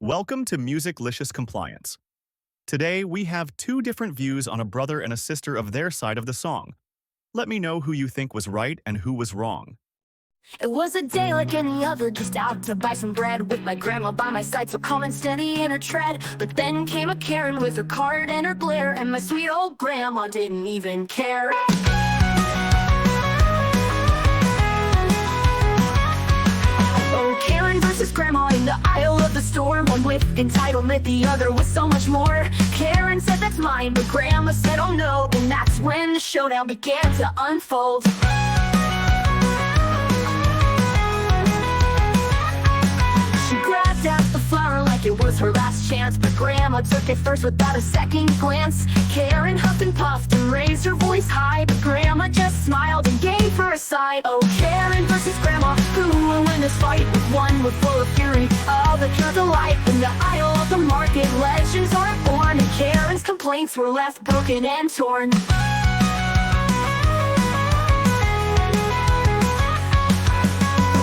Welcome to Musiclicious Compliance. Today, we have two different views on a brother and a sister of their side of the song. Let me know who you think was right and who was wrong. It was a day like any other, just out to buy some bread with my grandma by my side, so calm and steady in her tread. But then came a Karen with her card and her glare, and my sweet old grandma didn't even care. Oh, Karen versus grandma in the aisle of the store, one with entitlement, the other with so much more. Karen said that's mine, but grandma said oh no, and that's when the showdown began to unfold. At the flower like it was her last chance, but grandma took it first without a second glance. Karen huffed and puffed and raised her voice high, but grandma just smiled and gave her a sigh. Oh, Karen versus grandma, who will win this fight? With one we're full of fury, all the pure delight. In the aisle of the market, legends are born, and Karen's complaints were left broken and torn.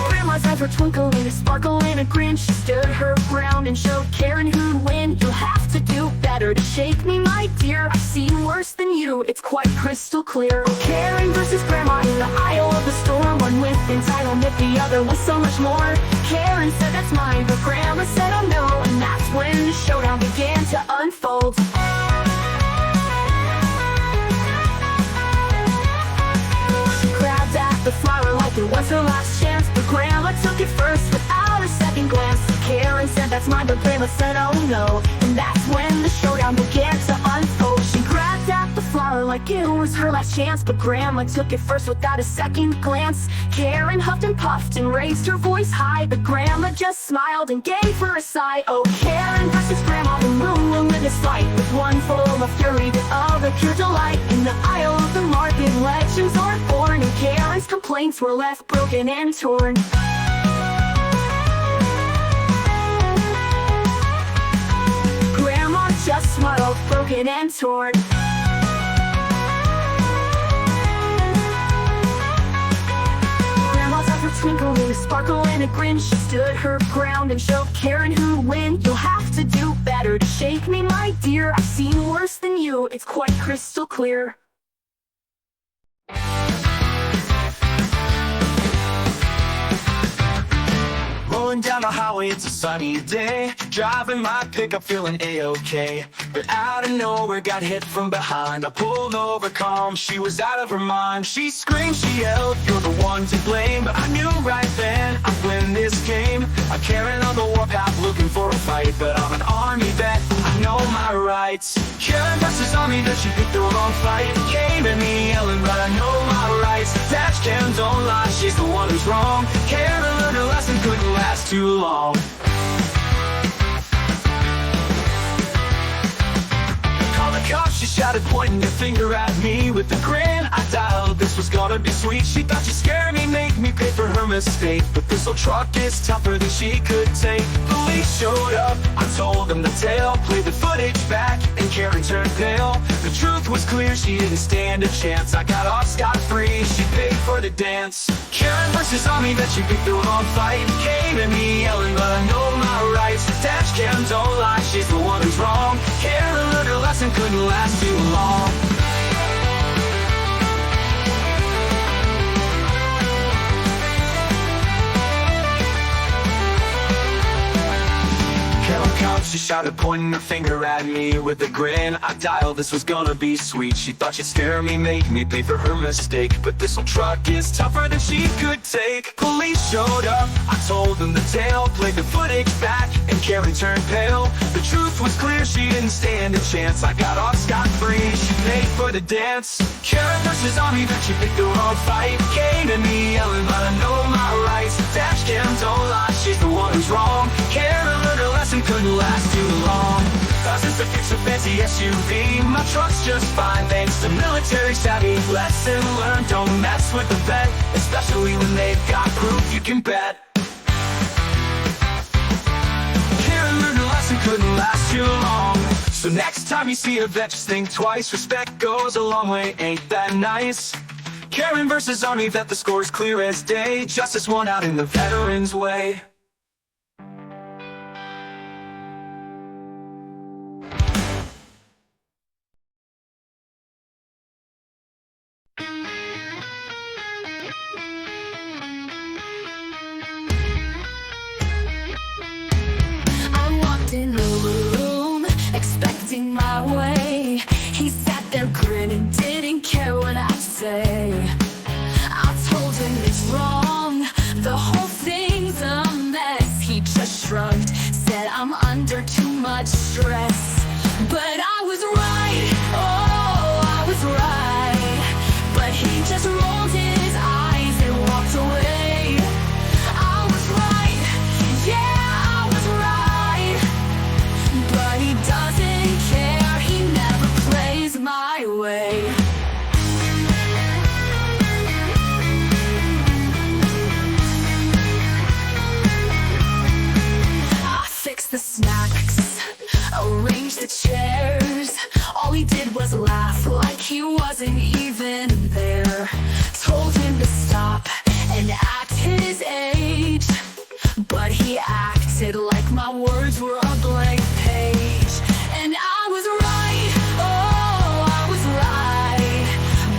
Grandma's eyes were twinkling, a sparkle and a grin. She stood her ground and showed Karen who'd win. You'll have to do better to shake me, my dear. I've seen worse than you, it's quite crystal clear. Karen versus grandma in the aisle of the store, one with entitlement, the other with so much more. Karen said that's mine, but grandma said oh no, and that's when the showdown began to unfold. She grabbed at the flower like it was her last chance, but grandma took it first without a second glance. Karen said that's mine, but grandma said oh no, and that's when the showdown began to unfold. She grabbed at the flower like it was her last chance, but grandma took it first without a second glance. Karen huffed and puffed and raised her voice high, but grandma just smiled and gave her a sigh. Oh, Karen versus grandma, the moon will win this fight, with one full of fury, the other pure delight. In the aisle of the market, legends are born, and Karen's complaints were left broken and torn. Grandma just smiled, broken and torn. Grandma's eyes were twinkling, a sparkle and a grin. She stood her ground and showed Karen who'd win. You'll have to do better to shake me, my dear. I've seen worse than you, it's quite crystal clear. Rolling down the highway, it's a sunny day. Driving my pickup, feeling A-okay. But out of nowhere, got hit from behind. I pulled over calm, she was out of her mind. She screamed, she yelled, you're the one to blame. But I knew right then, I'd win this game. I'm Karen on the warpath, looking for a fight. But I'm an army vet, I know my rights. Karen versus army vet, she picked the wrong fight. Came at me yelling, but I know my rights. Dash cam don't lie, she's the one who's wrong. Karen learned her lesson, couldn't last too long. Call the cops, she shouted, pointing her finger at me. With a grin, I dialed, this was gonna be sweet. She thought she'd scare me, make me pay for her mistake. But this old truck is tougher than she could take. Police showed up, I told them the tale. Played the footage back, and Karen turned pale. The truth was clear, she didn't stand a chance. I got off scot-free, she paid for the dance. Karen versus army, that she picked the wrong fight. Came at me yelling, but I know my rights. Dash cam don't lie, she's the one who's wrong. Karen learned her lesson, couldn't last too long. She shouted, pointing her finger at me. With a grin, I dialed, this was gonna be sweet. She thought she'd scare me, make me pay for her mistake. But this old truck is tougher than she could take. Police showed up, I told them the tale. Played the footage back, and Karen turned pale. The truth was clear, she didn't stand a chance. I got off scot-free, she paid for the dance. Karen versus army, but she picked the wrong fight. Came to me yelling, but I know my rights. Dash cam don't lie, she's the one who's wrong. Karen learned her lesson, couldn't last too long. Thousands to fix a fancy SUV. My truck's just fine, thanks to military savvy. Lesson learned, don't mess with the vet, especially when they've got proof you can bet. Karen learned her lesson, couldn't last too long. So next time you see a vet, just think twice. Respect goes a long way, ain't that nice? Karen versus army vet, the score's clear as day. Justice won out in the veterans' way. walked in the room, expecting my way. He sat there grinning, didn't care what I'd say. I told him it's wrong, the whole thing's a mess. He just shrugged, said I'm under too much stress. But I was right, oh, I was right. But he just rolled his eyes and walked away. I was right, yeah, I was right. But he doesn't care, he never plays my way. I fixed the snacks, arranged the chairs. All he did was laugh like he wasn't even there. Told him to stop and act his age, but he acted like my words were a blank page. And I was right, oh, I was right.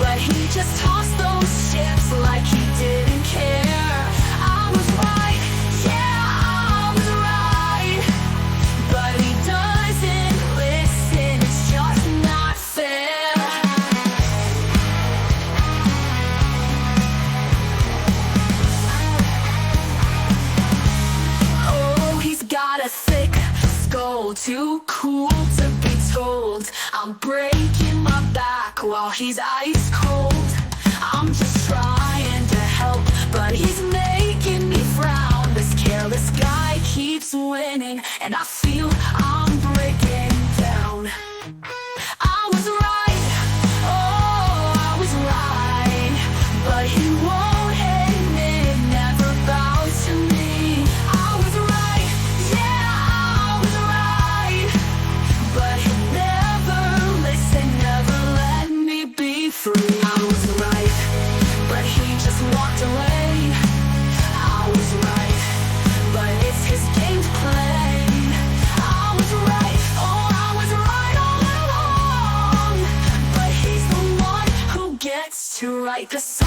But he just tossed those chips like he didn't care. I was right, yeah, I was right. But he doesn't listen, it's just not fair. Oh, he's got a thick skull, too cool to be told. I'm breaking my back while he's ice cold. I'm just trying to help, but he's making me frown. This careless guy keeps winning, and I feel I'm breaking down. I was right, oh, I was right. But he won't admit, never bows to me. I was right, yeah, I was right. But he never listened, never let me be free. I was right, but he just walked away. I was right, but it's his game to play. I was right, oh, I was right all along. But he's the one who gets to write the song.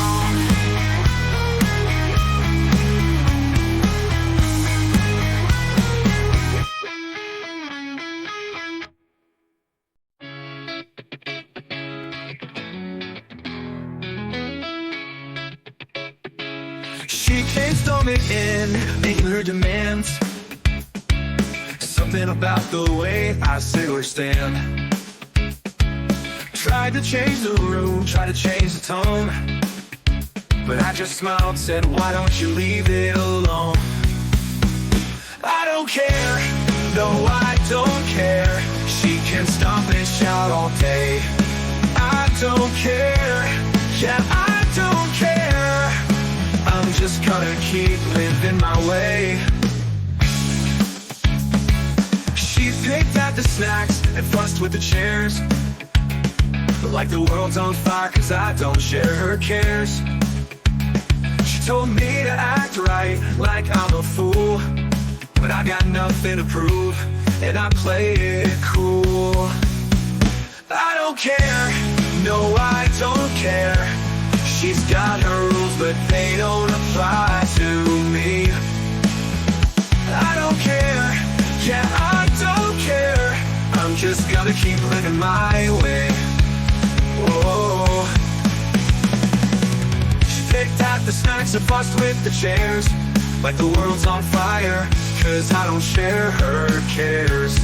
She can't stomach in, making her demands. Something about the way I sit or stand. Tried to change the room, tried to change the tone, but I just smiled, said, why don't you leave it alone? I don't care, no, I don't care. She can stomp and shout all day. I don't care, yeah, I don't care. I'm just gonna keep living my way. She picked out the snacks and fussed with the chairs, but like the world's on fire cause I don't share her cares. She told me to act right like I'm a fool, but I got nothing to prove, and I play it cool. I don't care, no, I don't care. She's got her rules, but they don't apply to me. I don't care, yeah, I don't care. I'm just gonna keep living my way. Whoa. She picked out the snacks and fussed with the chairs, like the world's on fire cause I don't share her cares.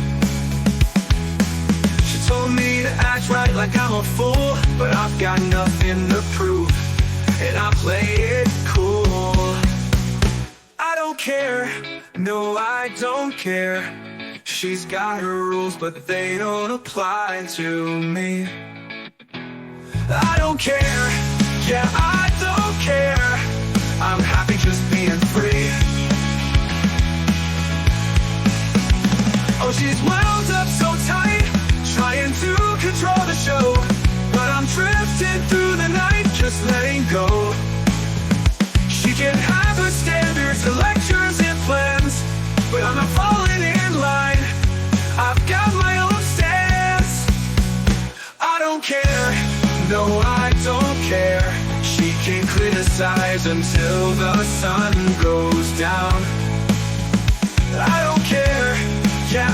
She told me to act right like I'm a fool, but I've got nothing to prove, and I play it cool. I don't care, no, I don't care. She's got her rules, but they don't apply to me. I don't care, yeah, I don't care. I'm happy just being free. Oh, she's wound up so tight, trying to control the show, but I'm drifting through the night, just letting go. She can have her standards, her lectures and plans, but I'm not falling in line. I've got my own stance. I don't care, no, I don't care. She can criticize until the sun goes down. I don't care, yeah,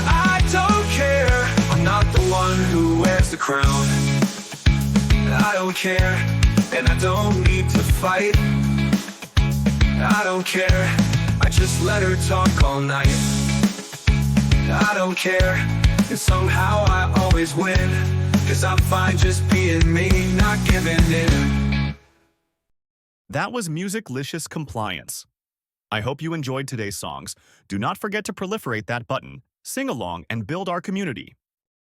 don't care, and I don't need to fight. I don't care, I just let her talk all night. I don't care, and somehow I always win, 'cause I'm fine just being me, not giving in. That was Musiclicious Compliance. I hope you enjoyed today's songs. Do not forget to proliferate that button, sing along, and build our community.